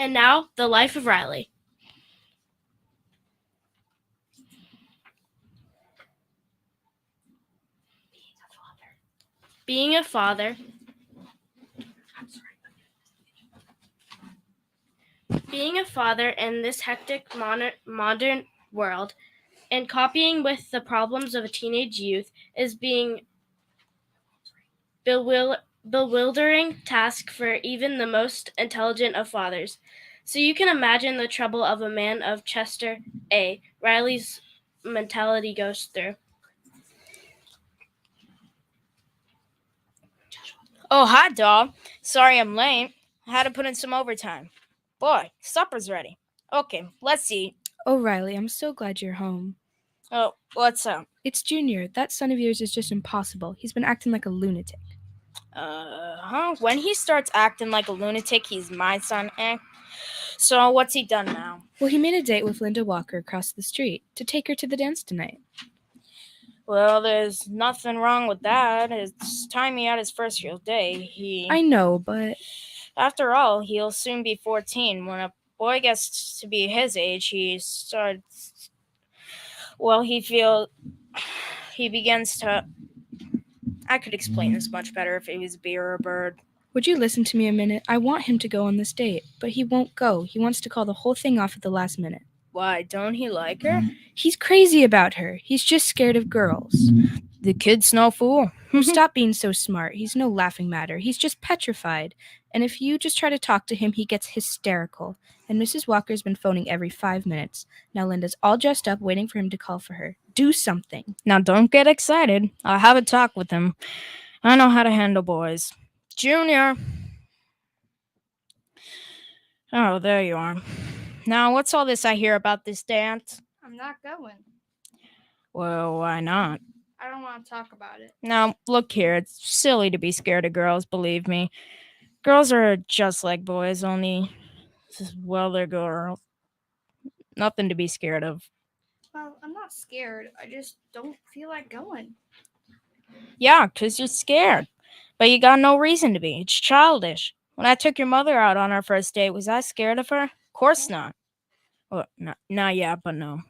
And now, the life of Riley. Being a father. Being a father in this hectic modern world and copying with the problems of a teenage youth is being bewildering task for even the most intelligent of fathers. So you can imagine the trouble of a man of Chester A. Riley's mentality goes through. Oh, hi, dog. Sorry I'm late. I had to put in some overtime. Boy, supper's ready. Okay, let's eat. Oh, Riley, I'm so glad you're home. Oh, what's up? It's Junior. That son of yours is just impossible. He's been acting like a lunatic. When he starts acting like a lunatic, he's my son, eh? So what's he done now? Well, he made a date with Linda Walker across the street to take her to the dance tonight. Well, there's nothing wrong with that. It's time he had his first real day. I know, but... After all, he'll soon be 14. When a boy gets to be his age, he starts... Well, he begins to... I could explain this much better if it was a bee or a bird. Would you listen to me a minute? I want him to go on this date, but he won't go. He wants to call the whole thing off at the last minute. Why, don't he like her? He's crazy about her. He's just scared of girls. The kid's no fool. Stop being so smart. He's no laughing matter. He's just petrified. And if you just try to talk to him, he gets hysterical. And Mrs. Walker's been phoning every 5 minutes. Now Linda's all dressed up, waiting for him to call for her. Do something. Now don't get excited. I'll have a talk with him. I know how to handle boys. Junior. Oh, there you are. Now, what's all this I hear about this dance? I'm not going. Well, why not? I don't want to talk about it. Now, look here. It's silly to be scared of girls, believe me. Girls are just like boys, only, well, they're girls. Nothing to be scared of. Well, I'm not scared. I just don't feel like going. Yeah, 'cause you're scared. But you got no reason to be. It's childish. When I took your mother out on our first date, was I scared of her? Of course not. Well, not yet, but no.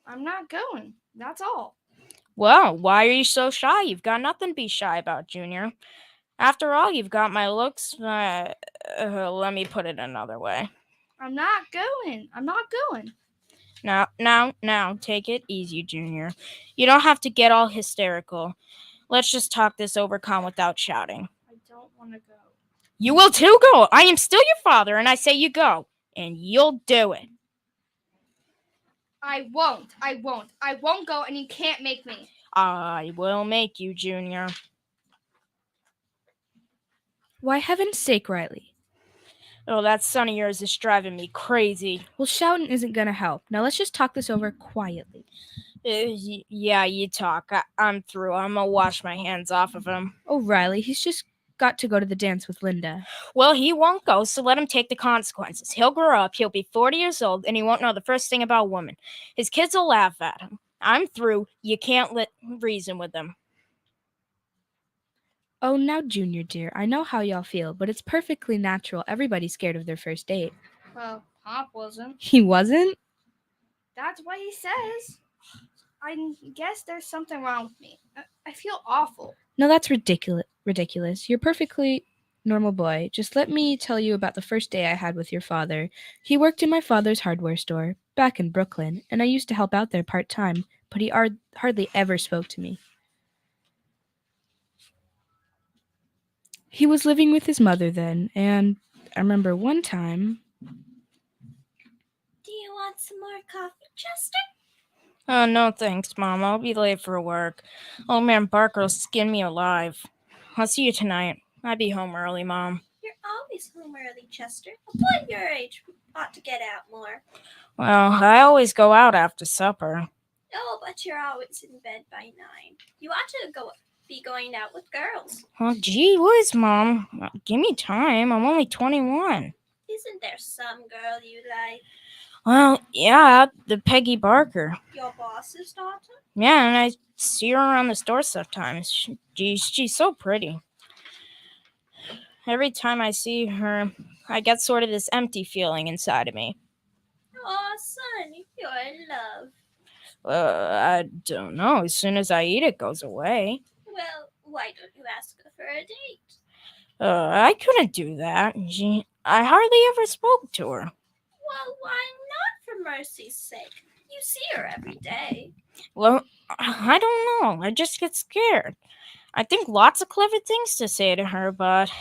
I'm not going. That's all. Well, why are you so shy? You've got nothing to be shy about, Junior. After all, you've got my looks. Let me put it another way. I'm not going. I'm not going. Now, take it easy, Junior. You don't have to get all hysterical. Let's just talk this over calm without shouting. I don't want to go. You will too go. I am still your father, and I say you go. And you'll do it. I won't. I won't go, and you can't make me. I will make you, Junior. Why, heaven's sake, Riley. Oh, that son of yours is driving me crazy. Well, shouting isn't going to help. Now let's just talk this over quietly. Yeah, you talk. I'm through. I'm going to wash my hands off of him. Oh, Riley, he's just got to go to the dance with Linda. Well, he won't go, so let him take the consequences. He'll grow up, he'll be 40 years old, and he won't know the first thing about women. His kids will laugh at him. I'm through. You can't reason with them. Oh, now, Junior, dear, I know how y'all feel, but it's perfectly natural. Everybody's scared of their first date. Well, Pop wasn't. He wasn't? That's what he says. I guess there's something wrong with me. I feel awful. No, that's ridiculous. You're a perfectly normal boy. Just let me tell you about the first day I had with your father. He worked in my father's hardware store back in Brooklyn, and I used to help out there part-time, but he hardly ever spoke to me. He was living with his mother then, and I remember one time... Do you want some more coffee, Chester? Oh, no thanks, Mom. I'll be late for work. Old man Barker will skin me alive. I'll see you tonight. I'll be home early, Mom. You're always home early, Chester. A boy your age ought to get out more. Well, I always go out after supper. Oh, but you're always in bed by 9. You ought to be going out with girls. Oh, gee whiz, Mom. Give me time. I'm only 21. Isn't there some girl you like? Well, yeah, the Peggy Barker. Your boss's daughter? Yeah, and I see her around the store sometimes. She's so pretty. every time I see her, I get sort of this empty feeling inside of me. Aw, son, you're in love. I don't know. As soon as I eat, it goes away. Well, why don't you ask her for a date? I couldn't do that. I hardly ever spoke to her. Well, why not, for mercy's sake? You see her every day. Well, I don't know. I just get scared. I think lots of clever things to say to her, but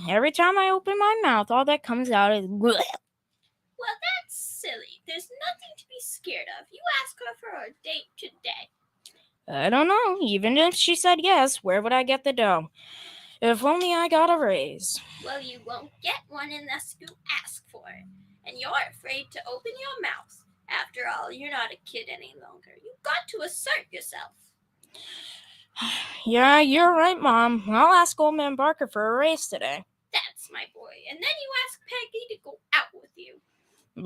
every time I open my mouth, all that comes out is bleh. Well, that's silly. There's nothing to be scared of. You ask her for a date today. I don't know. Even if she said yes, where would I get the dough? If only I got a raise. Well, you won't get one unless you ask for it. And you're afraid to open your mouth. After all, you're not a kid any longer. You've got to assert yourself. Yeah, you're right, Mom. I'll ask Old Man Barker for a raise today. That's my boy. And then you ask Peggy to go out with you.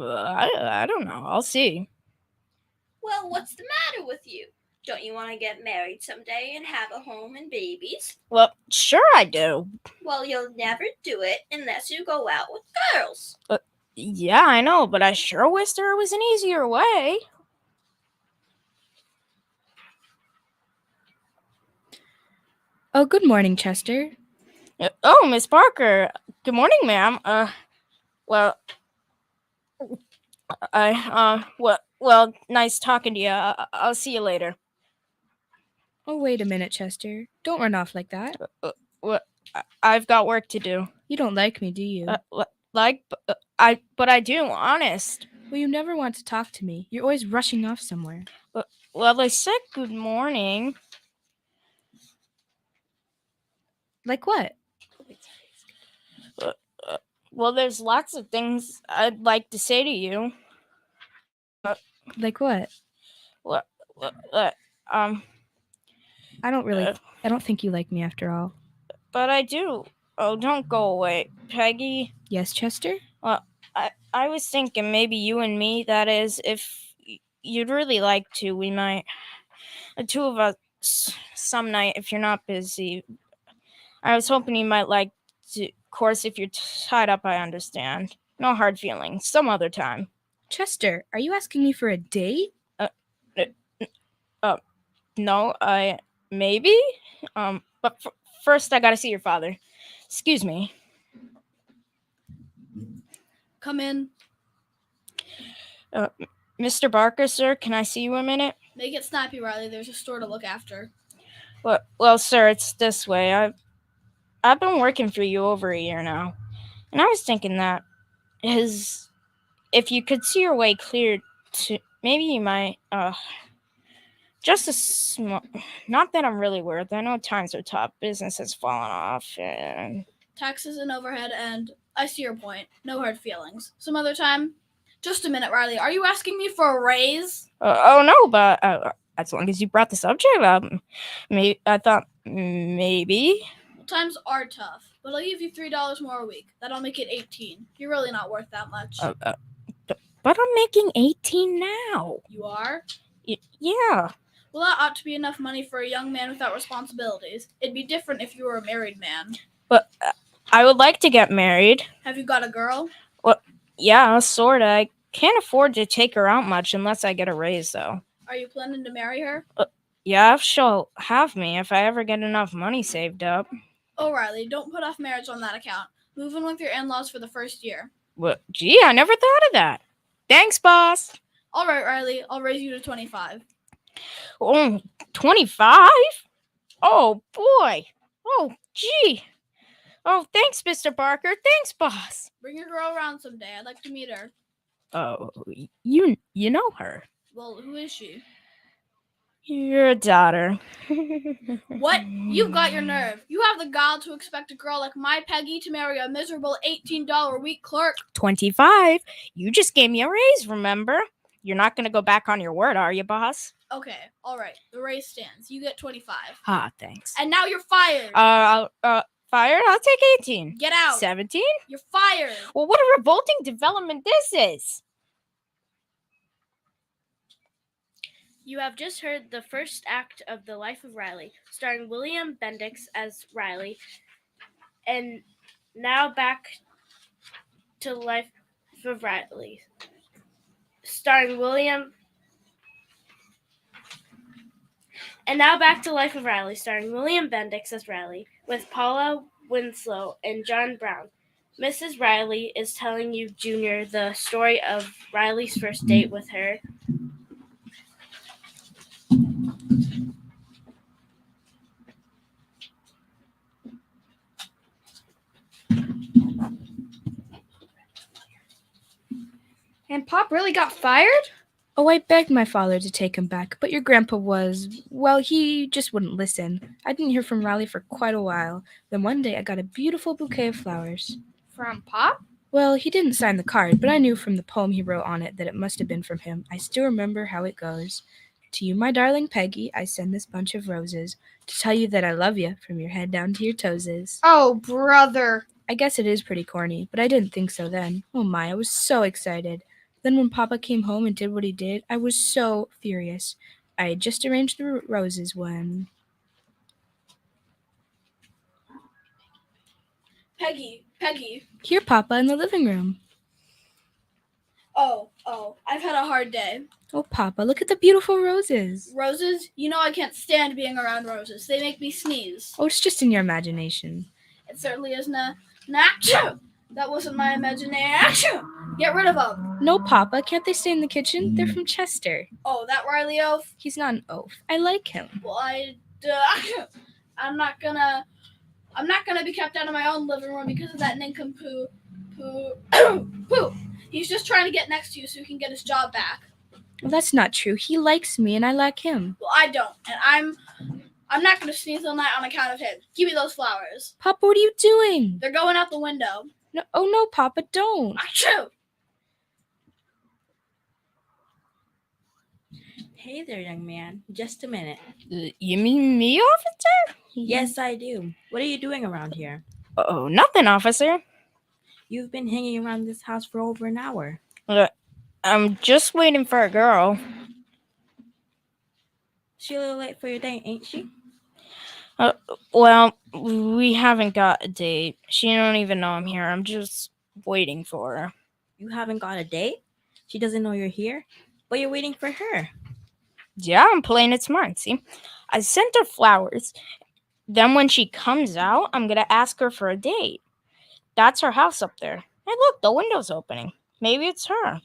I don't know. I'll see. Well, what's the matter with you? Don't you want to get married someday and have a home and babies? Well, sure I do. Well, you'll never do it unless you go out with girls. Yeah, I know, but I sure wish there was an easier way. Oh, good morning, Chester. Oh, Miss Barker. Good morning, ma'am. Well, well, nice talking to you. I'll see you later. Oh, wait a minute, Chester. Don't run off like that. I've got work to do. You don't like me, do you? But I do, honest. Well, you never want to talk to me. You're always rushing off somewhere. Well, I said good morning. Like what? Well, there's lots of things I'd like to say to you. Like what? I don't think you like me after all. But I do. Oh, don't go away, Peggy. Yes, Chester? Well, I was thinking maybe you and me, that is, if you'd really like to, we might, the two of us, some night, if you're not busy. I was hoping you might like to, of course, if you're tied up, I understand. No hard feelings, some other time. Chester, are you asking me for a date? No, maybe? But first I gotta see your father. Excuse me. Come in. Mr. Barker, sir, can I see you a minute? Make it snappy, Riley. There's a store to look after. Well, sir, it's this way. I've been working for you over a year now, and I was thinking that if you could see your way clear to, maybe you might, just a small, not that I'm really worried. I know times are tough, business has fallen off, and Taxes and overhead, and I see your point. No hard feelings. Some other time. Just a minute, Riley. Are you asking me for a raise? oh no, but as long as you brought the subject up, I thought maybe. Well, times are tough, but I'll give you $3 more a week. That'll make it 18. You're really not worth that much. But I'm making 18 now. You are? Yeah. Well, that ought to be enough money for a young man without responsibilities. It'd be different if you were a married man. But I would like to get married. Have you got a girl? Yeah, sorta. I can't afford to take her out much unless I get a raise, though. Are you planning to marry her? Yeah, if she'll have me if I ever get enough money saved up. Oh, Riley, don't put off marriage on that account. Move in with your in-laws for the first year. Well, gee, I never thought of that. Thanks, boss. All right, Riley, I'll raise you to 25. Oh, 25? Oh, boy. Oh, gee. Oh, thanks, Mr. Barker. Thanks, boss. Bring your girl around someday. I'd like to meet her. Oh, you know her. Well, who is she? Your daughter. What? You've got your nerve. You have the gall to expect a girl like my Peggy to marry a miserable $18 a week clerk. 25. You just gave me a raise, remember? You're not going to go back on your word, are you, boss? Okay, all right. The raise stands. You get 25. Ah, thanks. And now you're fired. Fired? I'll take 18. Get out. 17? You're fired. Well, what a revolting development this is. You have just heard the first act of The Life of Riley, starring William Bendix as Riley and Now back to Life of Riley, starring William. And now back to Life of Riley, starring William Bendix as Riley, with Paula Winslow and John Brown. Mrs. Riley is telling you, Junior, the story of Riley's first date with her. And Pop really got fired? Oh, I begged my father to take him back, but your grandpa well, he just wouldn't listen. I didn't hear from Riley for quite a while. Then one day I got a beautiful bouquet of flowers. From Pop? Well, he didn't sign the card, but I knew from the poem he wrote on it that it must have been from him. I still remember how it goes. To you, my darling Peggy, I send this bunch of roses to tell you that I love you from your head down to your toeses. Oh, brother. I guess it is pretty corny, but I didn't think so then. Oh my, I was so excited. Then when Papa came home and did what he did, I was so furious. I had just arranged the roses when... Peggy. Here, Papa, in the living room. Oh, I've had a hard day. Oh, Papa, look at the beautiful roses. Roses? You know I can't stand being around roses. They make me sneeze. Oh, it's just in your imagination. It certainly is not. Achoo! That wasn't my imagination. Get rid of them. No, Papa, can't they stay in the kitchen? They're from Chester. Oh, that Riley oaf? He's not an oaf. I like him. Well, I'm not gonna be kept out of my own living room because of that nincompoop. Poo. He's just trying to get next to you so he can get his job back. Well, that's not true. He likes me and I like him. Well, I don't, and I'm not gonna sneeze all night on account of him. Give me those flowers. Papa, what are you doing? They're going out the window. No, oh no, Papa, don't. Achoo! Hey there, young man. Just a minute. You mean me, officer? Yes, I do. What are you doing around here? Oh, nothing, officer. You've been hanging around this house for over an hour. I'm just waiting for a girl. She a little late for your date, ain't she? Well, we haven't got a date. She don't even know I'm here. I'm just waiting for her. You haven't got a date? She doesn't know you're here? But you're waiting for her. Yeah, I'm playing it smart, see? I sent her flowers. Then when she comes out, I'm gonna ask her for a date. That's her house up there. Hey, look, the window's opening. Maybe it's her.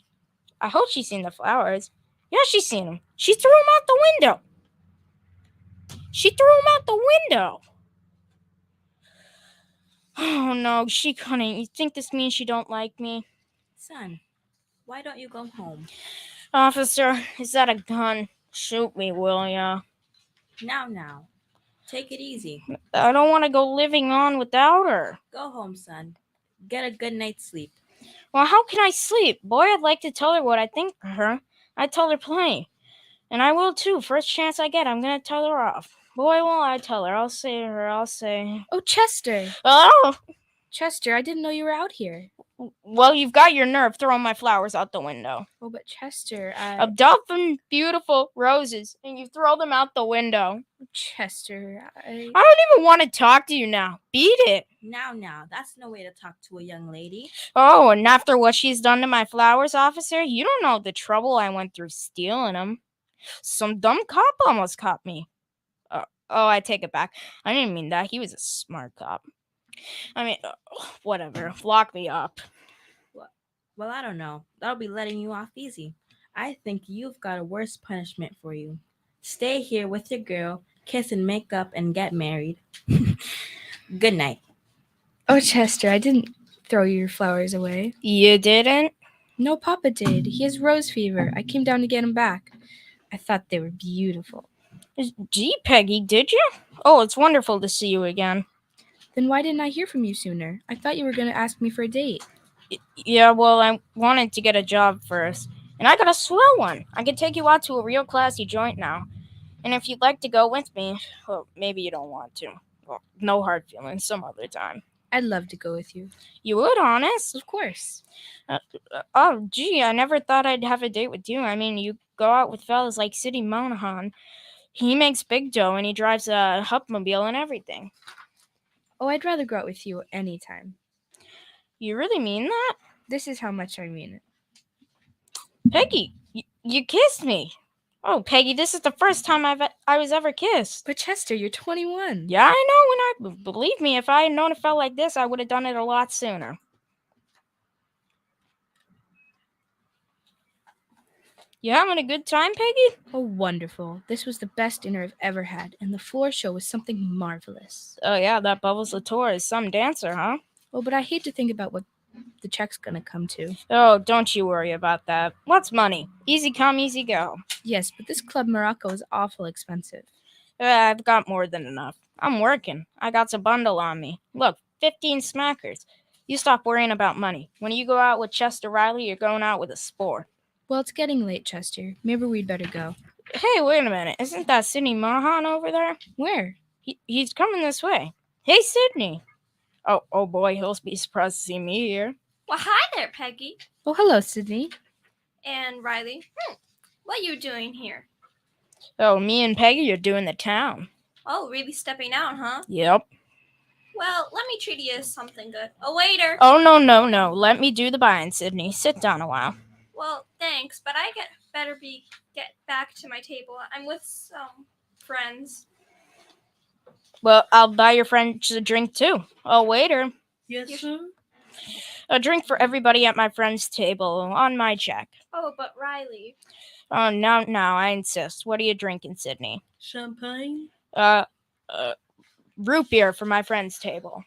I hope she's seen the flowers. Yeah, she's seen them. She threw them out the window. Oh, no, she couldn't. You think this means she don't like me? Son, why don't you go home? Officer, is that a gun? Shoot me, will ya? Now. Take it easy. I don't want to go living on without her. Go home, son. Get a good night's sleep. Well, how can I sleep? Boy, I'd like to tell her what I think of her. I'd tell her plenty. And I will too. First chance I get, I'm going to tell her off. Boy, won't I tell her. I'll say... Oh, Chester. Oh! Chester, I didn't know you were out here. Well, you've got your nerve throwing my flowers out the window. Oh, but Chester, A dozen beautiful roses, and you throw them out the window. Chester, I don't even want to talk to you now. Beat it. Now. That's no way to talk to a young lady. Oh, and after what she's done to my flowers, officer, you don't know the trouble I went through stealing them. Some dumb cop almost caught me. Oh, I take it back. I didn't mean that. He was a smart cop. I mean, whatever. Lock me up. Well, I don't know. That'll be letting you off easy. I think you've got a worse punishment for you. Stay here with your girl, kiss and make up, and get married. Good night. Oh, Chester, I didn't throw your flowers away. You didn't? No, Papa did. He has rose fever. I came down to get him back. I thought they were beautiful. Gee, Peggy, did you? Oh, it's wonderful to see you again. Then why didn't I hear from you sooner? I thought you were going to ask me for a date. Yeah, well, I wanted to get a job first. And I got a swell one. I can take you out to a real classy joint now. And if you'd like to go with me, well, maybe you don't want to. Well, no hard feelings, some other time. I'd love to go with you. You would, honest? Of course. Oh, gee, I never thought I'd have a date with you. I mean, you go out with fellas like City Monahan. He makes big dough and he drives a Hupmobile and everything. Oh, I'd rather go out with you anytime. You really mean that? This is how much I mean it. Peggy, you kissed me. Oh, Peggy, this is the first time I was ever kissed. But Chester, you're 21. Yeah, I know. Believe me, if I had known it felt like this, I would have done it a lot sooner. You having a good time, Peggy? Oh, wonderful. This was the best dinner I've ever had, and the floor show was something marvelous. Oh yeah, that Bubbles Latour is some dancer, huh? Oh, but I hate to think about what the check's gonna come to. Oh, don't you worry about that. What's money? Easy come, easy go. Yes, but this Club Morocco is awful expensive. I've got more than enough. I'm working. I got a bundle on me. Look, 15 smackers. You stop worrying about money. When you go out with Chester Riley, you're going out with a sport. Well, it's getting late, Chester. Maybe we'd better go. Hey, wait a minute. Isn't that Sidney Mahan over there? Where? He's coming this way. Hey, Sidney. Oh boy, he'll be surprised to see me here. Well, hi there, Peggy Oh, hello, Sydney. and Riley. What you doing here? Oh, me and Peggy are doing the town. Oh, really stepping out, huh? Yep. Well, let me treat you to something good. A waiter. Oh, no. Let me do the buying, Sidney. Sit down a while. Well, thanks, but I better get back to my table. I'm with some friends. Well, I'll buy your friends a drink, too. Oh, waiter. Yes, sir. A drink for everybody at my friend's table on my check. Oh, but Riley. Oh, no, I insist. What are you drinking, Sidney? Champagne? Root beer for my friend's table.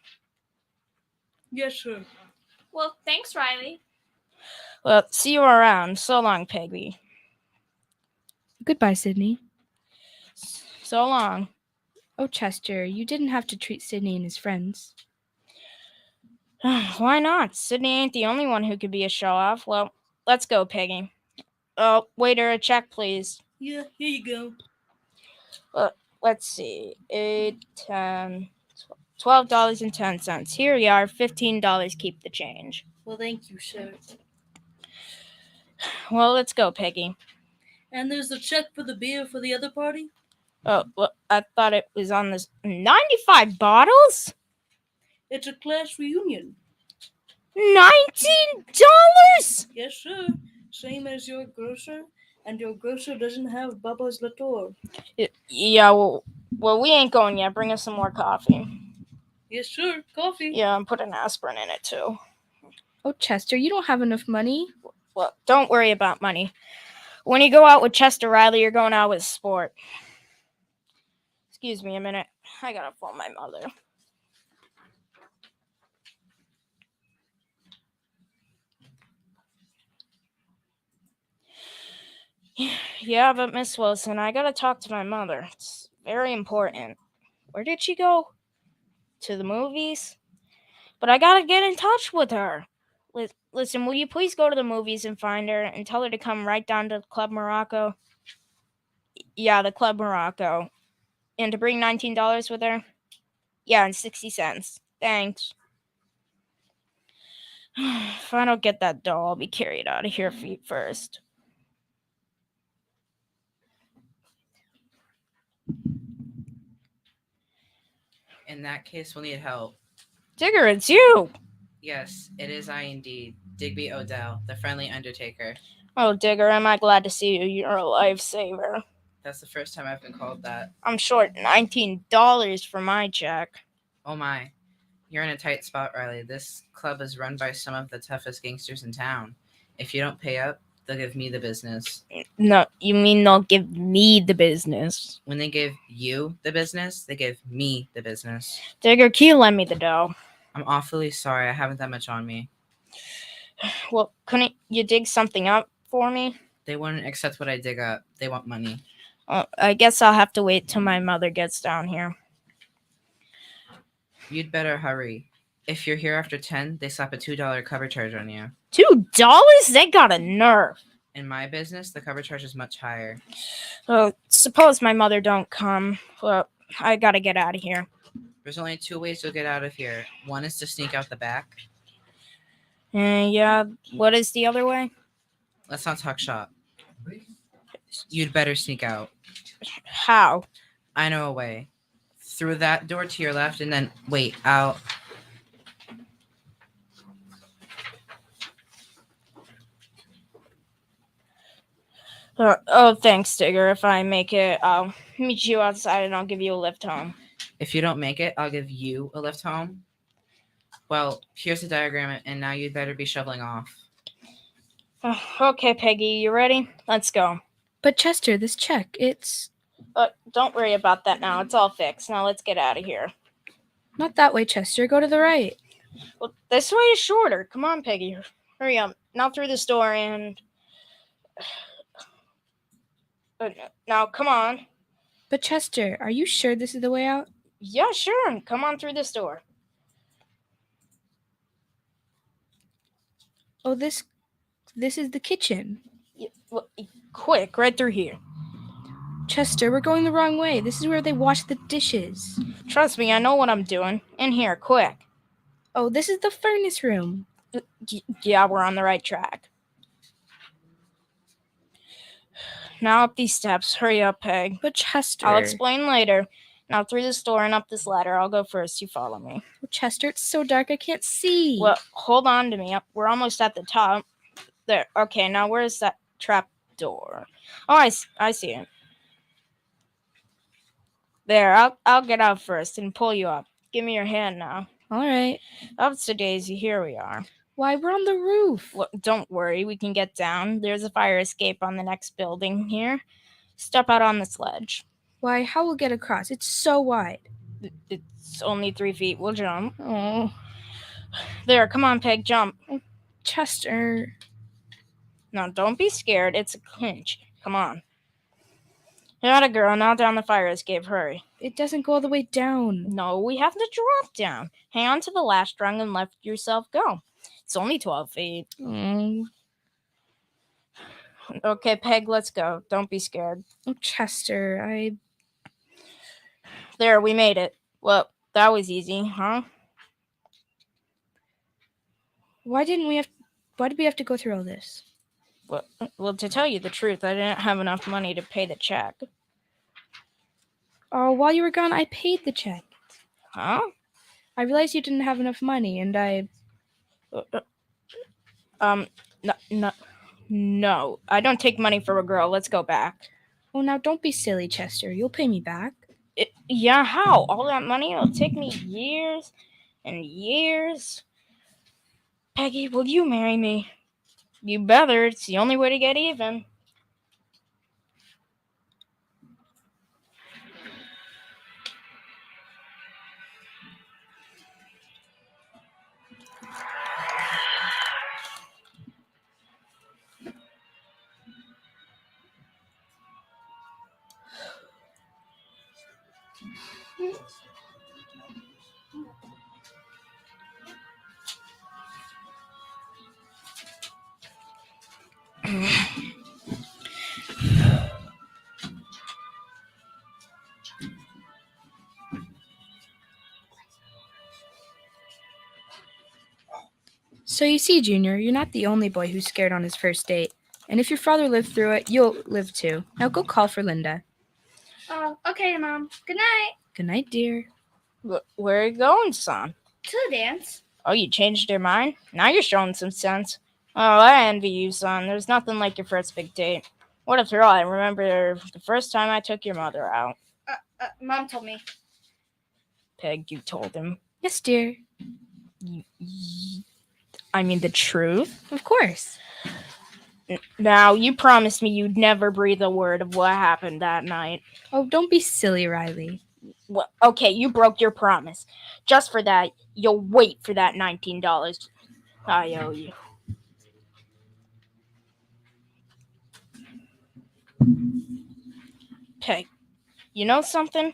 Yes, sir. Well, thanks, Riley. Well, see you around. So long, Peggy. Goodbye, Sydney. So long. Oh, Chester, you didn't have to treat Sydney and his friends. Why not? Sydney ain't the only one who could be a show-off. Well, let's go, Peggy. Oh, waiter, a check, please. Yeah, here you go. Let's see. $12.10. Here we are. $15. Keep the change. Well, thank you, sir. Well, let's go, Peggy. And there's a check for the beer for the other party? Oh, well, I thought it was on this. 95 bottles? It's a class reunion. $19? Yes, sir. Same as your grocer, and your grocer doesn't have Bubba's Latour. Yeah, well, we ain't going yet. Bring us some more coffee. Yes, sir. Coffee. Yeah, and put an aspirin in it, too. Oh, Chester, you don't have enough money? Well, don't worry about money. When you go out with Chester Riley, you're going out with sport. Excuse me a minute. I gotta phone my mother. Yeah, but Miss Wilson, I gotta talk to my mother. It's very important. Where did she go? To the movies? But I gotta get in touch with her. Listen, will you please go to the movies and find her and tell her to come right down to Club Morocco? Yeah, the Club Morocco. And to bring $19 with her? Yeah, and 60 cents. Thanks. If I don't get that doll, I'll be carried out of here feet first. In that case, we'll need help. Digger, it's you! Yes, it is I indeed, Digby Odell, the friendly undertaker. Oh, Digger, am I glad to see you. You're a lifesaver. That's the first time I've been called that. I'm short $19 for my check. Oh my. You're in a tight spot, Riley. This club is run by some of the toughest gangsters in town. If you don't pay up, they'll give me the business. No, you mean they'll give me the business. When they give you the business, they give me the business. Digger, can you lend me the dough? I'm awfully sorry. I haven't that much on me. Well, couldn't you dig something up for me? They wouldn't accept what I dig up. They want money. I guess I'll have to wait till my mother gets down here. You'd better hurry. If you're here after 10, they slap a $2 cover charge on you. $2? They got a nerve. In my business, the cover charge is much higher. Suppose my mother don't come. Well, I gotta get out of here. There's only 2 ways to get out of here. One is to sneak out the back. Yeah, what is the other way? Let's not talk shop. You'd better sneak out. How? I know a way. Through that door to your left, and then wait, I'll... Oh, thanks, Digger. If I make it, I'll meet you outside and I'll give you a lift home. If you don't make it, I'll give you a lift home. Well, here's the diagram, and now you'd better be shoveling off. Okay, Peggy, you ready? Let's go. But Chester, this check, it's Don't worry about that now. It's all fixed. Now let's get out of here. not that way, Chester. Go to the right. Well, this way is shorter. Come on, Peggy. Hurry up. Now through this door and... now, come on. But Chester, are you sure this is the way out? Yeah, sure. Come on through this door. Oh, this is the kitchen. Quick, right through here. Chester, we're going the wrong way. This is where they wash the dishes. Trust me, I know what I'm doing. In here, quick. Oh, this is the furnace room. Yeah, we're on the right track. Now up these steps. Hurry up, Peg. But Chester... I'll explain later. Now through this door and up this ladder. I'll go first. You follow me. Oh, Chester, it's so dark I can't see. Well, hold on to me. We're almost at the top. There. Okay, now where's that trap door? Oh, I see it. There, I'll get out first and pull you up. Give me your hand now. All right. Ups to Daisy, here we are. Why, we're on the roof. Well, don't worry, we can get down. There's a fire escape on the next building here. Step out on the sledge. Why, how we'll get across? It's so wide. It's only 3 feet. We'll jump. Oh, There, come on, Peg, jump. Chester. No, don't be scared. It's a clinch. Come on. Not a girl, now down the fire escape. Hurry. It doesn't go all the way down. No, we have to drop down. Hang on to the last rung and let yourself go. It's only 12 feet. Oh, Okay, Peg, let's go. Don't be scared. oh, Chester, There, we made it. Well, that was easy, huh? Why did we have to go through all this? Well, to tell you the truth, I didn't have enough money to pay the check. Oh, while you were gone, I paid the check. Huh? I realized you didn't have enough money, and No, I don't take money for a girl. Let's go back. Oh, now don't be silly, Chester. You'll pay me back. Yeah, how? All that money? It'll take me years and years. Peggy, will you marry me? You better. It's the only way to get even. So you see, Junior, you're not the only boy who's scared on his first date. And if your father lived through it, you'll live too. Now go call for Linda. Oh, okay, Mom. Good night. Good night, dear. Where are you going, son? To the dance. Oh, you changed your mind? Now you're showing some sense. Oh, I envy you, son. There's nothing like your first big date. What a thrill. I remember the first time I took your mother out. Mom told me. Peg, you told him. Yes, dear. I mean the truth? Of course. Now, you promised me you'd never breathe a word of what happened that night. Oh, don't be silly, Riley. Well, okay, you broke your promise. Just for that, you'll wait for that $19 I owe you. Peg, you know something?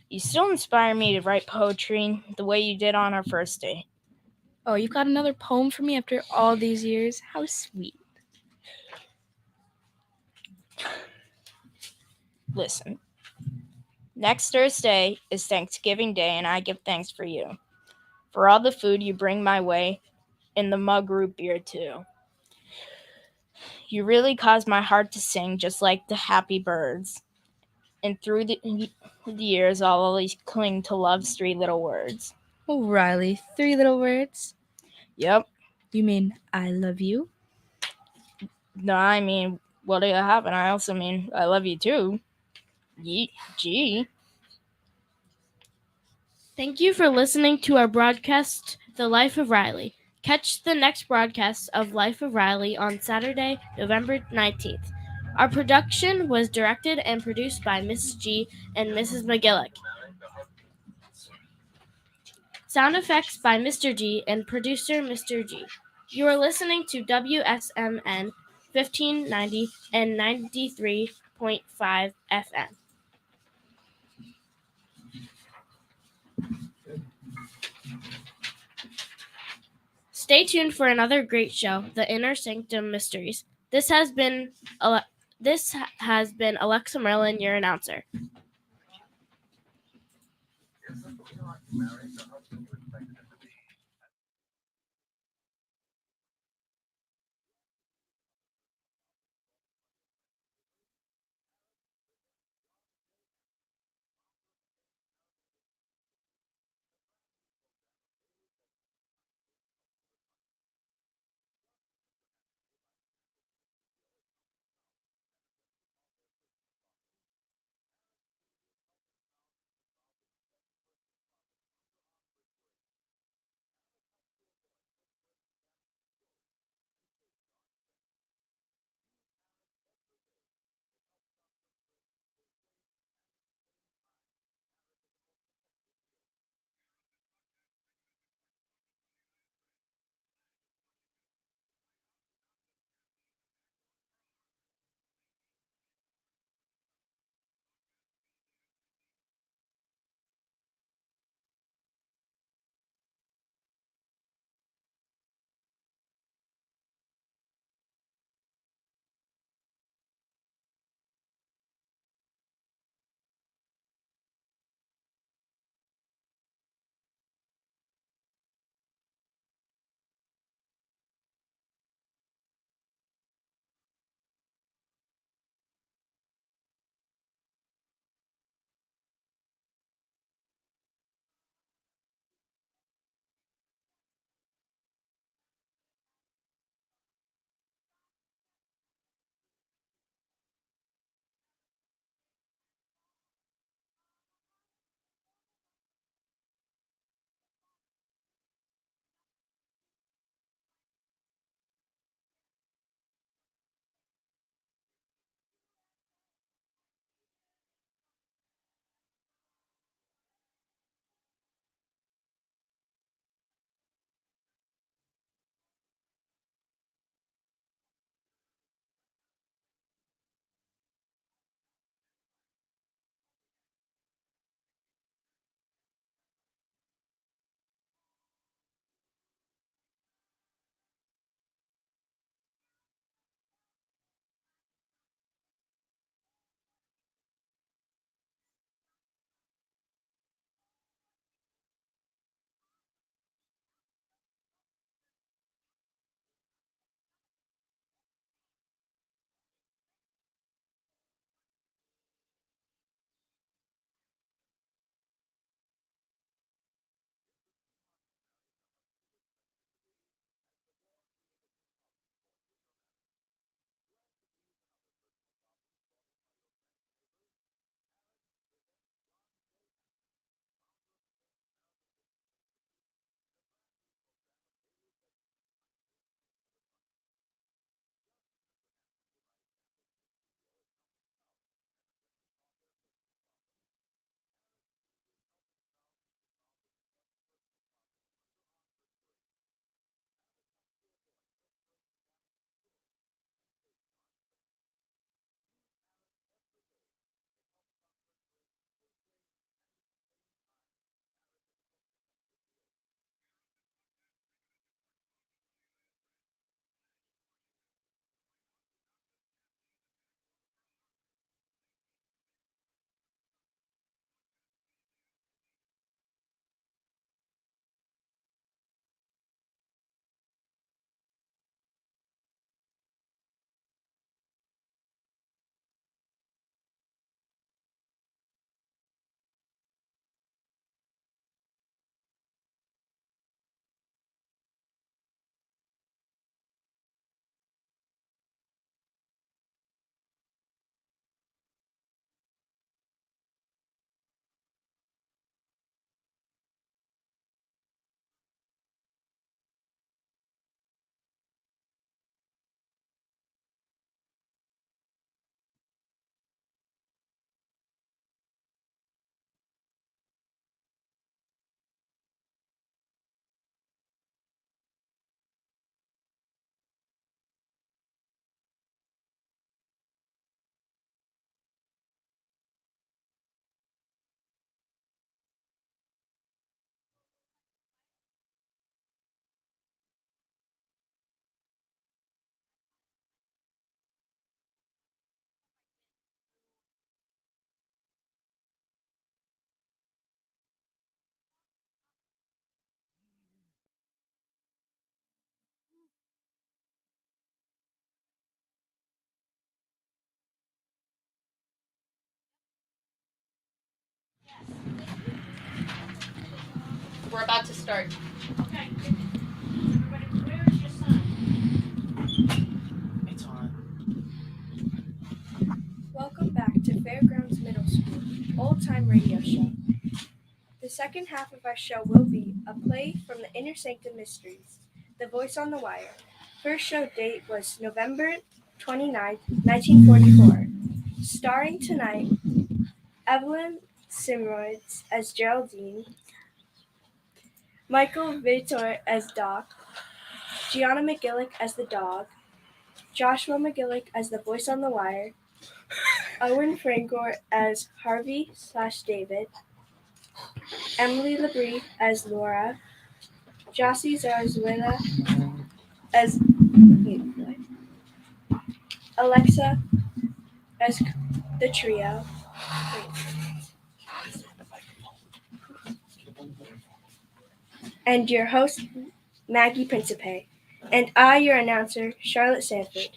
You still inspire me to write poetry the way you did on our first date. Oh, you've got another poem for me after all these years? How sweet. Listen, next Thursday is Thanksgiving Day, and I give thanks for you. For all the food you bring my way, and the mug root beer, too. You really caused my heart to sing just like the happy birds. And through the years, I'll always cling to love's 3 little words. Oh, Riley, 3 little words? Yep. You mean I love you? No, I mean, What do you have? And I also mean, I love you too. Gee. Thank you for listening to our broadcast, The Life of Riley. Catch the next broadcast of Life of Riley on Saturday, November 19th. Our production was directed and produced by Mrs. G and Mrs. McGillick. Sound effects by Mr. G and producer Mr. G. You are listening to WSMN 1590 and 93.5 FM. Stay tuned for another great show, The Inner Sanctum Mysteries. This has been Alexa Merlin, your announcer. We're about to start. Okay. Everybody, where is your sign? It's on. Welcome back to Fairgrounds Middle School, Old Time Radio Show. The second half of our show will be a play from the Inner Sanctum Mysteries, The Voice on the Wire. First show date was November 29th, 1944. Starring tonight, Evelyn Simroids as Geraldine, Michael Vitor as Doc, Gianna McGillick as the dog, Joshua McGillick as the voice on the wire, Owen Frangor as Harvey/David, Emily Labrie as Laura, Jossie Zarzuela as Alexa as the trio, and your host, Maggie Principe, and I, your announcer, Charlotte Sanford.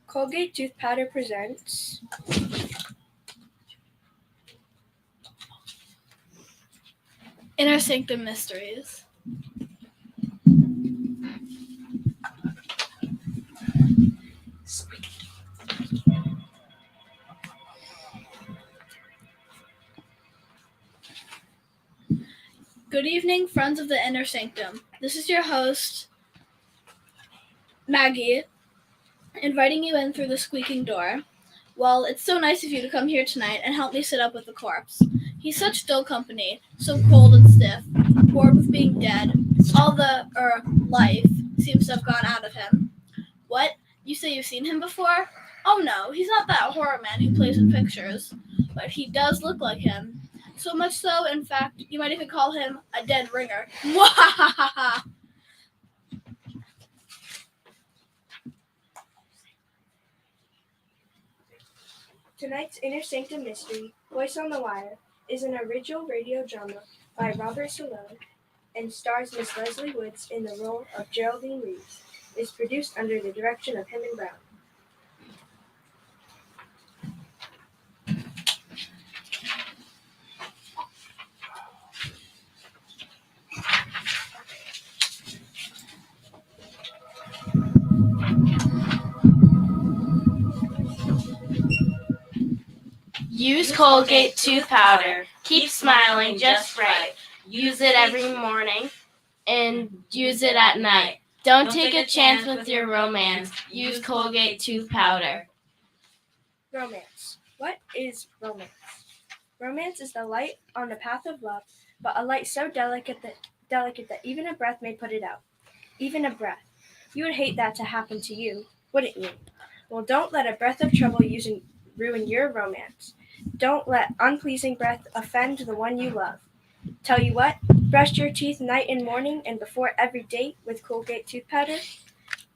Colgate Tooth Powder presents Inner Sanctum Mysteries. Good evening, friends of the Inner Sanctum. This is your host, Maggie, inviting you in through the squeaking door. Well, it's so nice of you to come here tonight and help me sit up with the corpse. He's such dull company, so cold and stiff, bored with being dead. All the, life seems to have gone out of him. What? You say you've seen him before? Oh no, he's not that horror man who plays in pictures. But he does look like him. So much so, in fact, you might even call him a dead ringer. Mwahaha! Tonight's Inner Sanctum Mystery, Voice on the Wire, is an original radio drama by Robert Salone and stars Miss Leslie Woods in the role of Geraldine Reeves. It is produced under the direction of Him and Brown. Use Colgate tooth powder. Keep smiling just right. Use it every morning and use it at night. Don't take a chance with your romance. Use Colgate tooth powder. Romance. What is romance? Romance is the light on the path of love, but a light so delicate that even a breath may put it out. Even a breath. You would hate that to happen to you, wouldn't you? Well, don't let a breath of trouble ruin your romance. Don't let unpleasing breath offend the one you love. Tell you what, brush your teeth night and morning and before every date with Colgate tooth powder,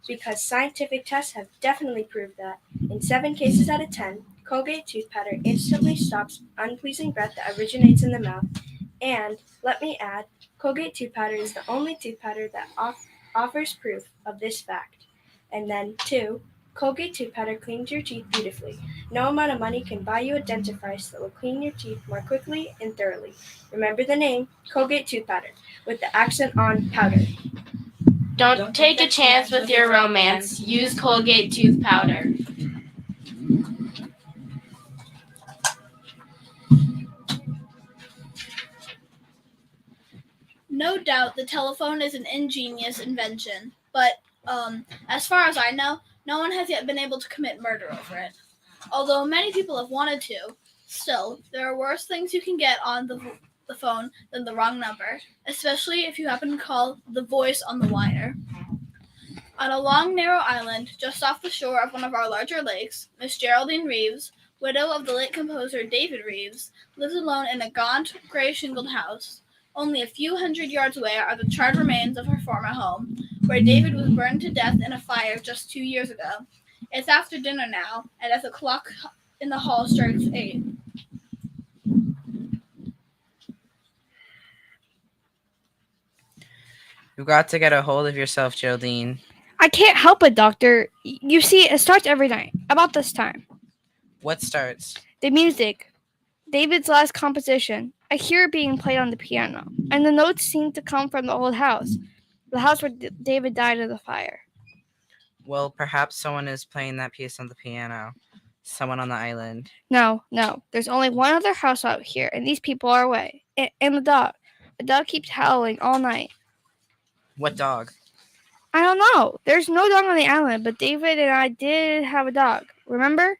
because scientific tests have definitely proved that in 7 cases out of 10, Colgate tooth powder instantly stops unpleasing breath that originates in the mouth. And, let me add, Colgate tooth powder is the only tooth powder that offers proof of this fact. And then, 2, Colgate tooth powder cleans your teeth beautifully. No amount of money can buy you a dentifrice that will clean your teeth more quickly and thoroughly. Remember the name, Colgate tooth powder, with the accent on powder. Don't take a chance with your romance. Use Colgate tooth powder. No doubt the telephone is an ingenious invention, but as far as I know, no one has yet been able to commit murder over it. Although many people have wanted to, still, there are worse things you can get on the phone than the wrong number, especially if you happen to call the voice on the wire. On a long, narrow island just off the shore of one of our larger lakes, Miss Geraldine Reeves, widow of the late composer David Reeves, lives alone in a gaunt, gray-shingled house. Only a few hundred yards away are the charred remains of her former home, where David was burned to death in a fire just 2 years ago. It's after dinner now, and as the clock in the hall strikes 8. You've got to get a hold of yourself, Geraldine. I can't help it, Doctor. You see, it starts every night, about this time. What starts? The music. David's last composition. I hear it being played on the piano, and the notes seem to come from the old house. The house where David died in the fire. Well, perhaps someone is playing that piece on the piano. Someone on the island. No. There's only one other house out here, and these people are away. And the dog. The dog keeps howling all night. What dog? I don't know. There's no dog on the island, but David and I did have a dog. Remember?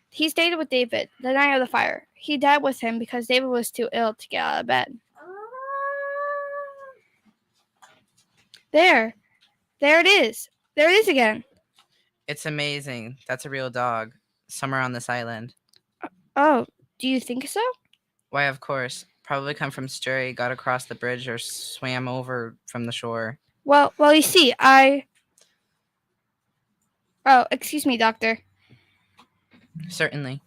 He stayed with David the night of the fire. He died with him because David was too ill to get out of bed. There it is. There it is again. It's amazing. That's a real dog. Somewhere on this island. Oh, do you think so? Why, of course. Probably come from Stray, got across the bridge, or swam over from the shore. Well, you see, Oh, excuse me, Doctor. Certainly.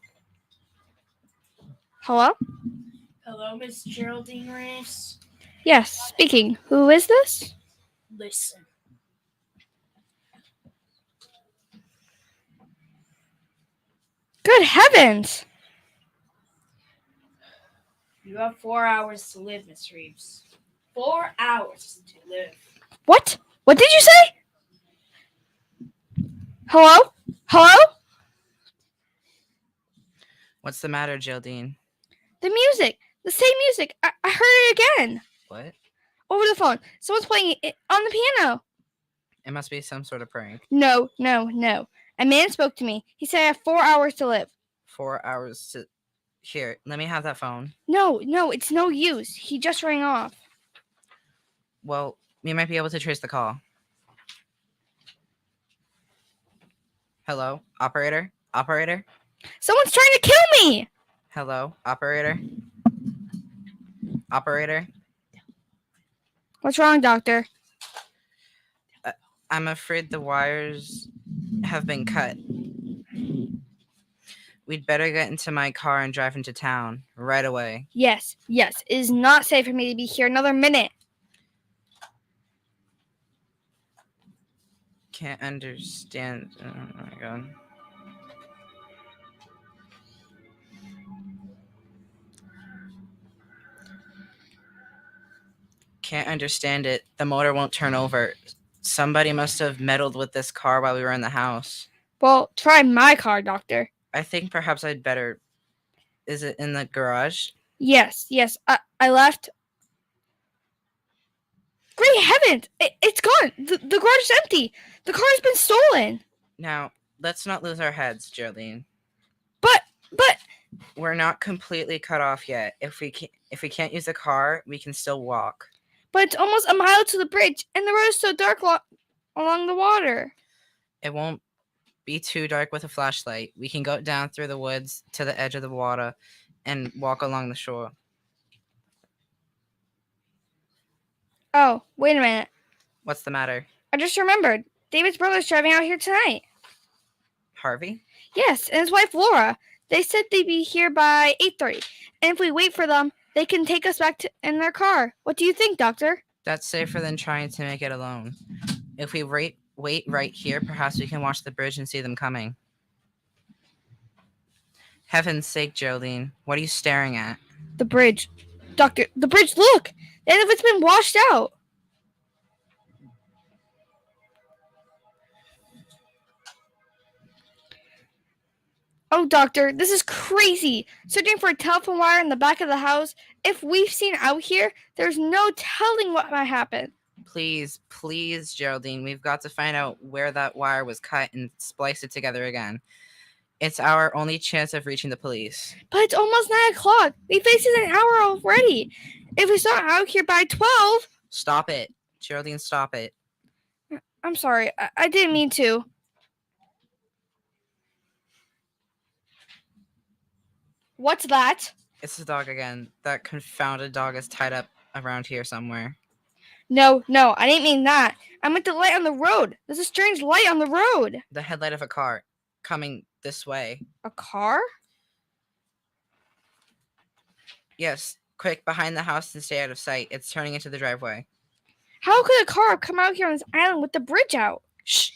Hello? Hello, Miss Geraldine Reese. Yes, speaking. Who is this? Listen. Good heavens! You have 4 hours to live, Miss Reeves. 4 hours to live. What? What did you say? Hello? What's the matter, Geraldine? The music. The same music. I heard it again. What? Over the phone. Someone's playing it on the piano. It must be some sort of prank. No. A man spoke to me. He said I have 4 hours to live. 4 hours to... Here, let me have that phone. No, it's no use. He just rang off. Well, we might be able to trace the call. Hello? Operator? Someone's trying to kill me! Hello? Operator? What's wrong, Doctor? I'm afraid the wires have been cut. We'd better get into my car and drive into town right away. Yes. It is not safe for me to be here another minute. Can't understand. Oh my god. Can't understand it. The motor won't turn over. Somebody must have meddled with this car while we were in the house. Well, try my car, Doctor. I think perhaps I'd better... Is it in the garage? Yes. I left. Great heavens! It's gone! The garage is empty! The car has been stolen! Now, let's not lose our heads, Geraldine. But... We're not completely cut off yet. If we can't use the car, we can still walk. But it's almost a mile to the bridge, and the road is so dark along the water. It won't be too dark with a flashlight. We can go down through the woods to the edge of the water and walk along the shore. Oh, wait a minute. What's the matter? I just remembered. David's brother's driving out here tonight. Harvey? Yes, and his wife Laura. They said they'd be here by 8:30. And if we wait for them, they can take us back in their car. What do you think, Doctor? That's safer than trying to make it alone. If we wait right here, perhaps we can watch the bridge and see them coming. Heaven's sake, Geraldine, what are you staring at? The bridge. Doctor, the bridge, look! And if it's been washed out. Oh, Doctor, this is crazy. Searching for a telephone wire in the back of the house. If we've seen out here, there's no telling what might happen. Please, Geraldine, we've got to find out where that wire was cut and splice it together again. It's our only chance of reaching the police. But it's almost 9 o'clock. We faced an hour already. If we start out here by 12... Stop it. Geraldine, stop it. I'm sorry. I didn't mean to. What's that? It's the dog again. That confounded dog is tied up around here somewhere. No, I didn't mean that. I meant the light on the road. There's a strange light on the road. The headlight of a car coming this way. A car? Yes, quick, behind the house and stay out of sight. It's turning into the driveway. How could a car have come out here on this island with the bridge out? Shh.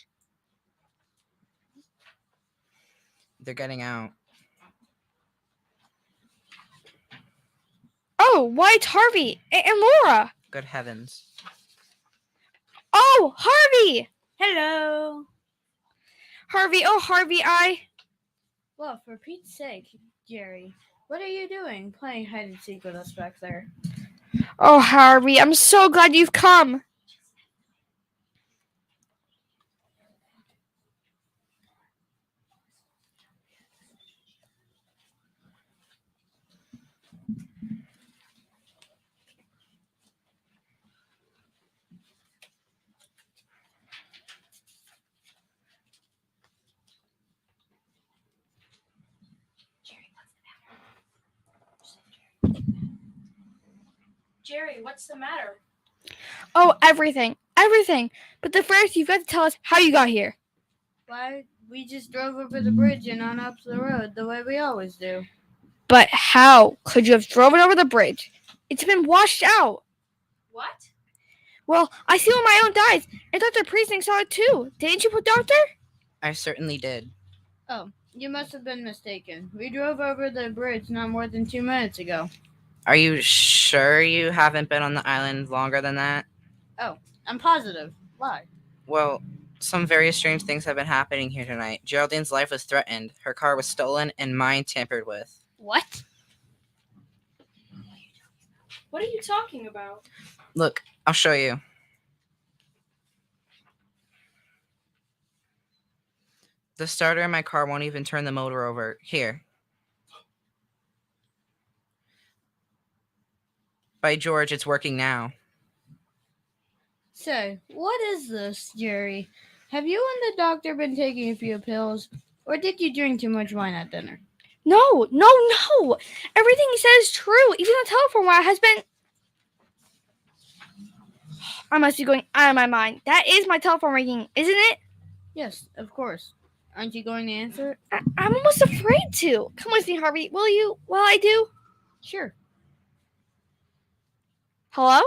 They're getting out. Oh, why it's Harvey and Laura. Good heavens. Oh, Harvey! Hello. Harvey, oh, Harvey, Well, for Pete's sake, Jerry, what are you doing playing hide and seek with us back there? Oh, Harvey, I'm so glad you've come. Jerry, what's the matter? Oh, everything. But the first, you've got to tell us how you got here. Why, we just drove over the bridge and on up the road the way we always do. But how could you have driven over the bridge? It's been washed out. What? Well, I see with my own eyes, and Dr. Priesting saw it too. Didn't you, Doctor? I certainly did. Oh, you must have been mistaken. We drove over the bridge not more than 2 minutes ago. Are you sure you haven't been on the island longer than that? I'm positive. Why? Well, some very strange things have been happening here tonight. Geraldine's life was threatened. Her car was stolen and mine tampered with. What? What are you talking about? Look, I'll show you. The starter in my car won't even turn the motor over. Here. By George, it's working now. Say, what is this, Jerry? Have you and the doctor been taking a few pills? Or did you drink too much wine at dinner? No. Everything he says is true. Even the telephone wire has been... I must be going out of my mind. That is my telephone ringing, isn't it? Yes, of course. Aren't you going to answer it? I'm almost afraid to. Come with me, Harvey. Will you? While I do? Sure. Hello?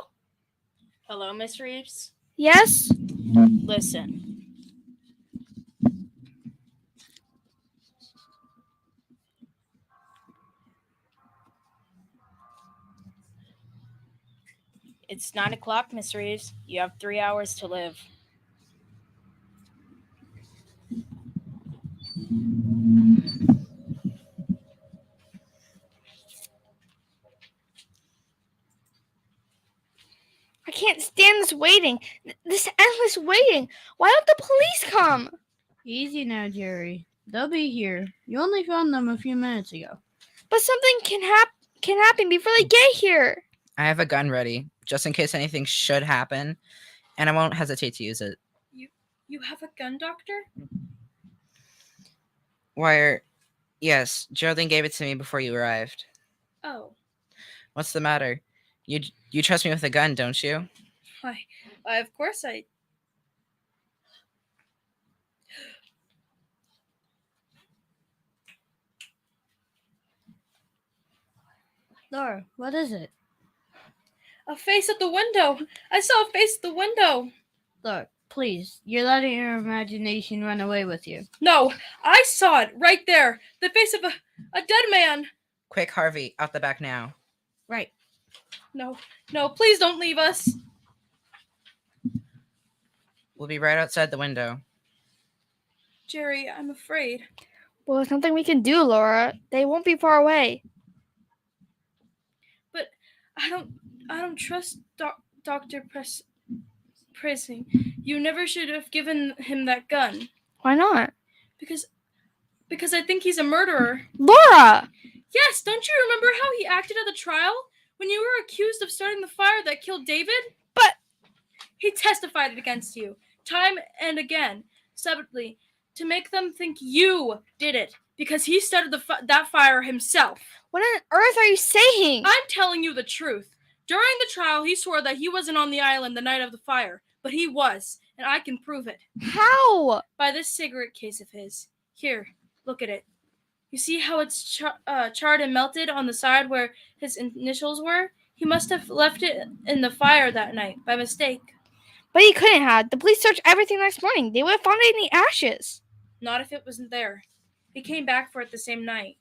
Hello, Miss Reeves? Yes? Listen. It's 9 o'clock, Miss Reeves. You have 3 hours to live. I can't stand this waiting. This endless waiting. Why don't the police come? Easy now, Jerry. They'll be here. You only found them a few minutes ago. But something can happen before they get here. I have a gun ready, just in case anything should happen, and I won't hesitate to use it. You have a gun, Doctor? Wire, yes, Geraldine gave it to me before you arrived. Oh, What's the matter? You trust me with a gun, don't you? why, of course I... Laura, what is it? A face at the window! I saw a face at the window! Look, please, you're letting your imagination run away with you. No, I saw it right there! The face of a dead man! Quick, Harvey, out the back now. Right. No, please don't leave us! We'll be right outside the window. Jerry, I'm afraid. Well, there's nothing we can do, Laura. They won't be far away. But I don't trust Dr. Pressing. You never should have given him that gun. Why not? Because I think he's a murderer. Laura! Yes, don't you remember how he acted at the trial? When you were accused of starting the fire that killed David? But... He testified against you, time and again, separately, to make them think you did it, because he started that fire himself. What on earth are you saying? I'm telling you the truth. During the trial, he swore that he wasn't on the island the night of the fire, but he was, and I can prove it. How? By this cigarette case of his. Here, look at it. You see how it's charred and melted on the side where his initials were? He must have left it in the fire that night, by mistake. But he couldn't have. The police searched everything next morning. They would have found it in the ashes. Not if it wasn't there. He came back for it the same night.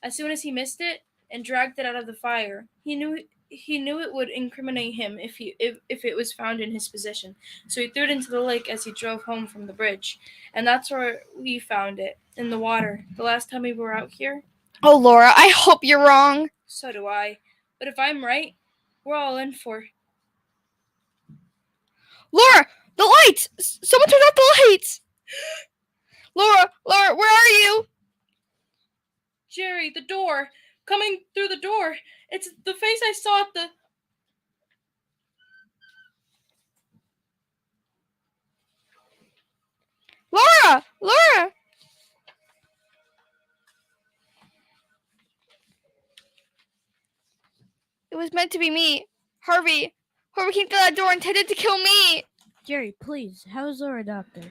As soon as he missed it and dragged it out of the fire, he knew it would incriminate him if it was found in his possession. So he threw it into the lake as he drove home from the bridge. And that's where we found it, in the water, the last time we were out here. Oh, Laura, I hope you're wrong. So do I. But if I'm right, we're all in for. Laura, the lights! Someone turned off the lights! Laura, where are you? Jerry, the door. Coming through the door. It's the face I saw at the... Laura! It was meant to be me. Harvey. Whoever came through that door intended to kill me. Jerry, please, how's Laura, doctor?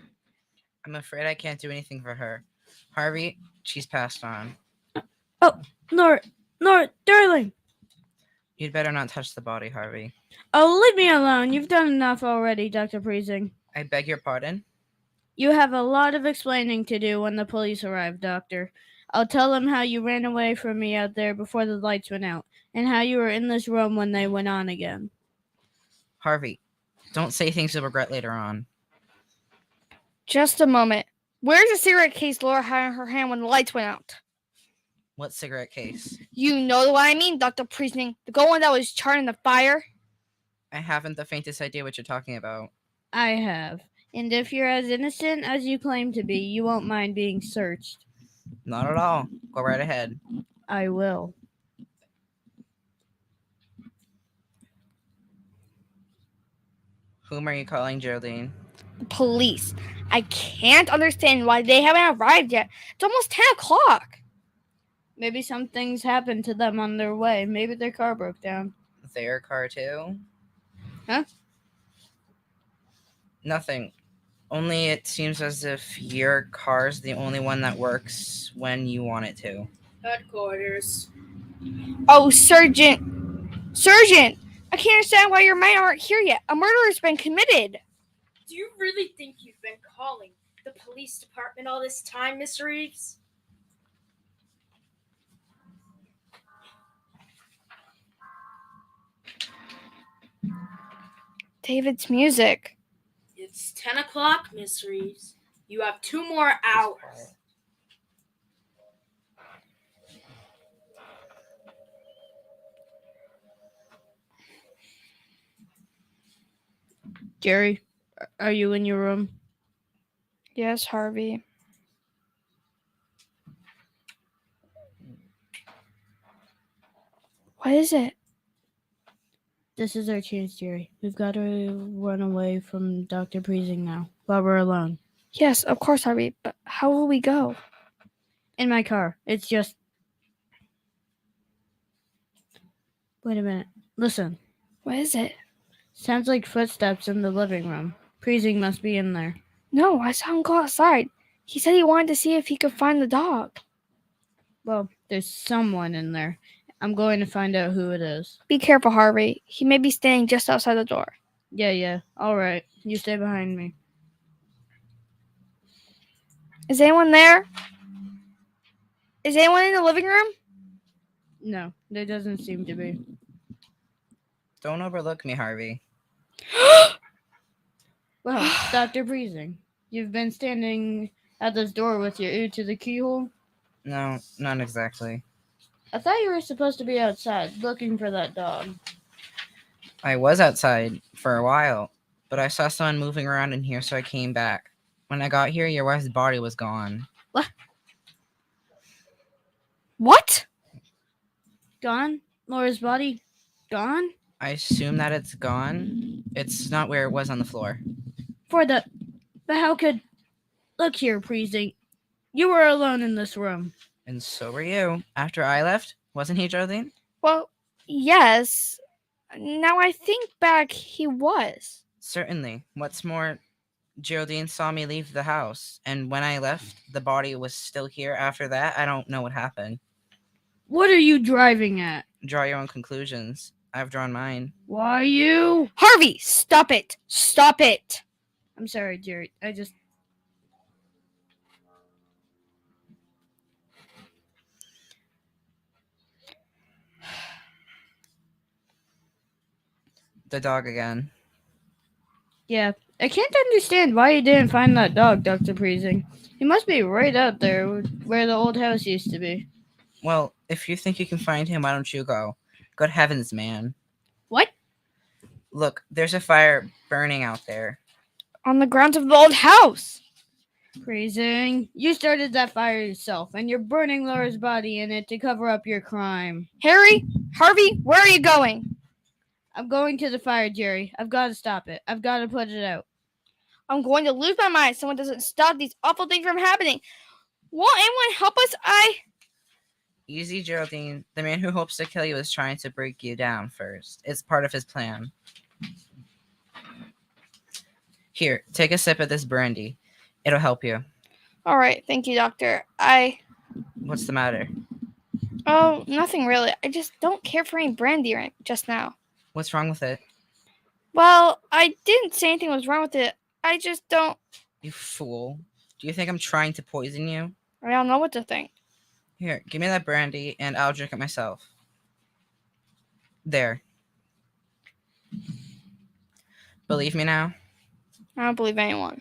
I'm afraid I can't do anything for her. Harvey, she's passed on. Laura, darling. You'd better not touch the body, Harvey. Oh, leave me alone. You've done enough already, Dr. Priesing. I beg your pardon? You have a lot of explaining to do when the police arrive, Doctor. I'll tell them how you ran away from me out there before the lights went out, and how you were in this room when they went on again. Harvey, don't say things you'll regret later on. Just a moment. Where's the cigarette case Laura had in her hand when the lights went out? What cigarette case? You know what I mean, Dr. Priesting. The gold one that was charred in the fire? I haven't the faintest idea what you're talking about. I have. And if you're as innocent as you claim to be, you won't mind being searched. Not at all. Go right ahead. I will. Whom are you calling, Geraldine? The police. I can't understand why they haven't arrived yet. It's almost 10 o'clock. Maybe some things happened to them on their way. Maybe their car broke down. Their car, too? Huh? Nothing. Only it seems as if your car's the only one that works when you want it to. Headquarters. Oh, Sergeant! I can't understand why your men aren't here yet. A murder has been committed. Do you really think you've been calling the police department all this time, Miss Reeves? David's music. It's 10 o'clock, Miss Reeves. You have 2 more hours. Jerry, are you in your room? Yes, Harvey. What is it? This is our chance, Jerry. We've got to run away from Dr. Priesing now, while we're alone. Yes, of course, Harvey. But how will we go? In my car. It's just... Wait a minute. Listen. What is it? Sounds like footsteps in the living room. Priesing must be in there. No, I saw him go outside. He said he wanted to see if he could find the dog. Well, there's someone in there. I'm going to find out who it is. Be careful, Harvey. He may be standing just outside the door. Yeah. All right. You stay behind me. Is anyone there? Is anyone in the living room? No, there doesn't seem to be. Don't overlook me, Harvey. Well, Dr. Priesing, you've been standing at this door with your ear to the keyhole? No, not exactly. I thought you were supposed to be outside looking for that dog. I was outside for a while, but I saw someone moving around in here, so I came back. When I got here, your wife's body was gone. What? Gone? Laura's body gone? I assume that it's gone. It's not where it was on the floor. But how could... Look here, Priesing. You were alone in this room. And so were you. After I left, wasn't he, Geraldine? Well, yes. Now I think back, he was. Certainly. What's more, Geraldine saw me leave the house, and when I left, the body was still here. After that, I don't know what happened. What are you driving at? Draw your own conclusions. I've drawn mine. Why you? Harvey, stop it! Stop it! I'm sorry, Jerry. I just. The dog again. Yeah. I can't understand why you didn't find that dog, Dr. Priesing. He must be right out there where the old house used to be. Well, if you think you can find him, why don't you go? Good heavens, man. What? Look, there's a fire burning out there. On the grounds of the old house! Priesing, you started that fire yourself, and you're burning Laura's body in it to cover up your crime. Harry, Harvey, where are you going? I'm going to the fire, Jerry. I've got to stop it. I've got to put it out. I'm going to lose my mind if someone doesn't stop these awful things from happening. Won't anyone help us? Easy, Geraldine. The man who hopes to kill you is trying to break you down first. It's part of his plan. Here, take a sip of this brandy. It'll help you. All right, thank you, doctor. What's the matter? Oh, nothing really. I just don't care for any brandy right just now. What's wrong with it? Well, I didn't say anything was wrong with it. I just don't. You fool. Do you think I'm trying to poison you? I don't know what to think. Here, give me that brandy and I'll drink it myself. There. Believe me now? I don't believe anyone.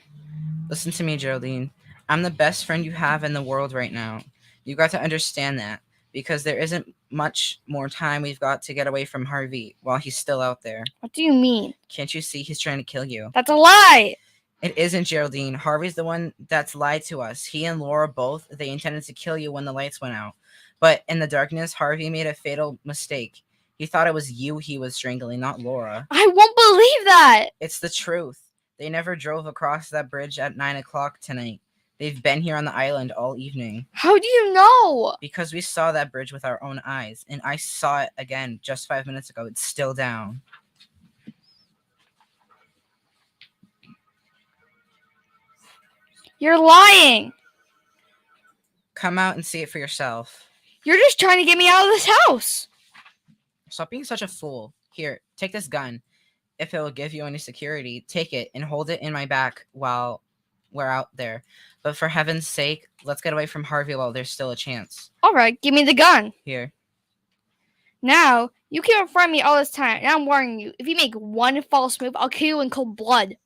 Listen to me, Geraldine. I'm the best friend you have in the world right now. You got to understand that, because there isn't much more time we've got to get away from Harvey while he's still out there. What do you mean? Can't you see he's trying to kill you? That's a lie! It isn't, Geraldine. Harvey's the one that's lied to us. He and Laura both, they intended to kill you when the lights went out. But in the darkness, Harvey made a fatal mistake. He thought it was you he was strangling, not Laura. I won't believe that! It's the truth. They never drove across that bridge at 9 o'clock tonight. They've been here on the island all evening. How do you know? Because we saw that bridge with our own eyes. And I saw it again just 5 minutes ago. It's still down. You're lying! Come out and see it for yourself. You're just trying to get me out of this house! Stop being such a fool. Here, take this gun. If it will give you any security, take it and hold it in my back while we're out there. But for heaven's sake, let's get away from Harvey while there's still a chance. Alright, give me the gun. Here. Now, you keep in front of me all this time, and I'm warning you. If you make one false move, I'll kill you in cold blood.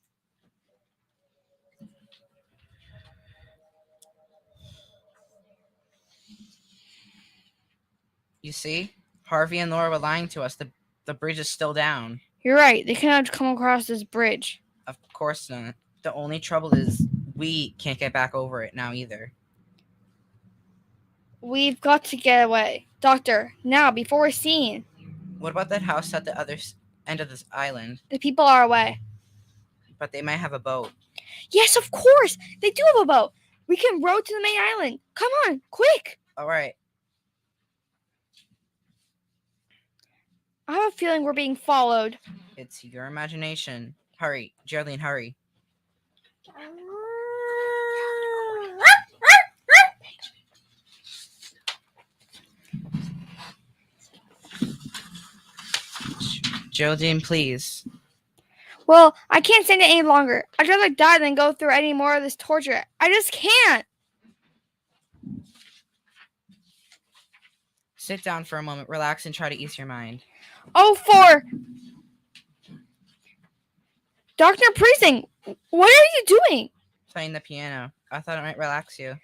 You see? Harvey and Laura were lying to us. The bridge is still down. You're right. They cannot come across this bridge. Of course not. The only trouble is we can't get back over it now either. We've got to get away. Doctor, now, before we're seen. What about that house at the other end of this island? The people are away. But they might have a boat. Yes, of course. They do have a boat. We can row to the main island. Come on, quick. All right. I have a feeling we're being followed. It's your imagination. Hurry. Geraldine, hurry. Geraldine, please. Well, I can't stand it any longer. I'd rather die than go through any more of this torture. I just can't. Sit down for a moment, relax, and try to ease your mind. Oh, for Dr. Priesing, what are you doing? Playing the piano. I thought it might relax you.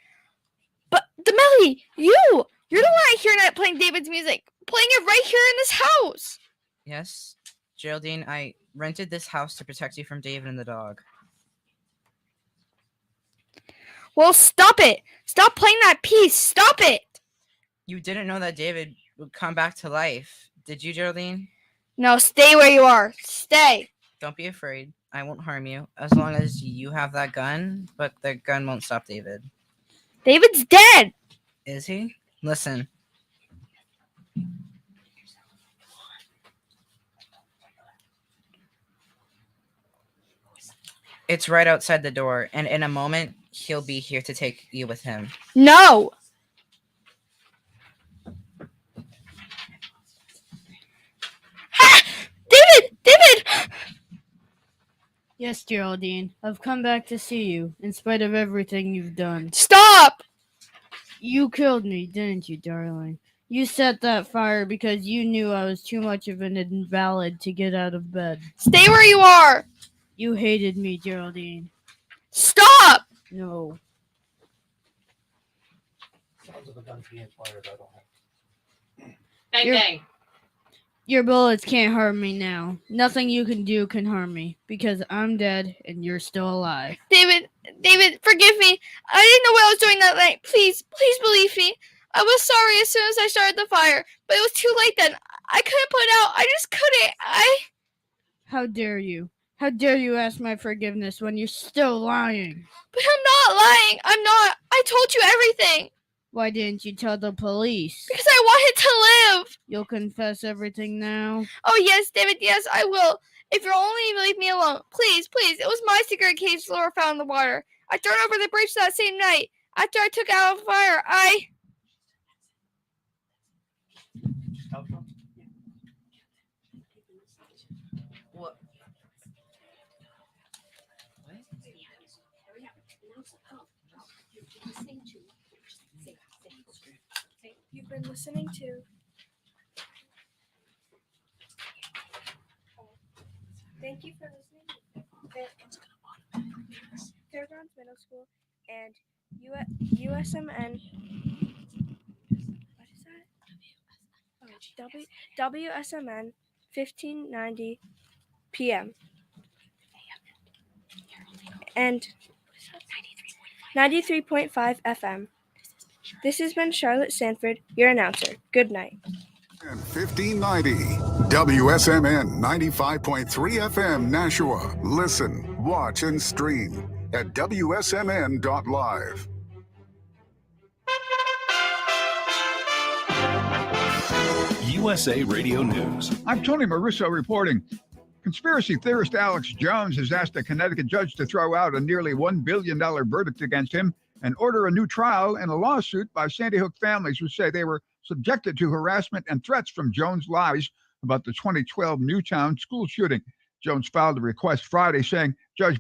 But the melody, you're the one I hear at playing David's music, playing it right here in this house. Yes, Geraldine, I rented this house to protect you from David and the dog. Well, stop it. Stop playing that piece. Stop it. You didn't know that David would come back to life, did you, Geraldine? No, stay where you are. Stay. Don't be afraid. I won't harm you, as long as you have that gun, but the gun won't stop David. David's dead. Is he? Listen. It's right outside the door, and in a moment, he'll be here to take you with him. No! David! Yes, Geraldine, I've come back to see you, in spite of everything you've done. Stop! You killed me, didn't you, darling? You set that fire because you knew I was too much of an invalid to get out of bed. Stay where you are! You hated me, Geraldine. Stop! No. Bang, You're- bang. Your bullets can't harm me now. Nothing you can do can harm me, because I'm dead and you're still alive. David, forgive me. I didn't know what I was doing that night. Please believe me. I was sorry as soon as I started the fire, but it was too late then. I couldn't put it out. I just couldn't. How dare you? How dare you ask my forgiveness when you're still lying? But I'm not lying. I'm not. I told you everything. Why didn't you tell the police? Because I wanted to live. You'll confess everything now? Oh, yes, David, yes, I will. If you'll only leave me alone. Please. It was my cigarette case Laura found in the water. I threw it over the bridge that same night. After I took it out of the fire, What? You've been listening to Thank you for listening. Fairgrounds Middle School and USMN. What is that? WSMN 1590 PM. And 93.5 FM. This has been Charlotte Sanford, your announcer. Good night. 1590 WSMN 95.3 FM Nashua. Listen, watch, and stream at WSMN.live. USA Radio News. I'm Tony Marusso reporting. Conspiracy theorist Alex Jones has asked a Connecticut judge to throw out a nearly $1 billion verdict against him and order a new trial in a lawsuit by Sandy Hook families who say they were subjected to harassment and threats from Jones' lies about the 2012 Newtown school shooting. Jones filed a request Friday saying Judge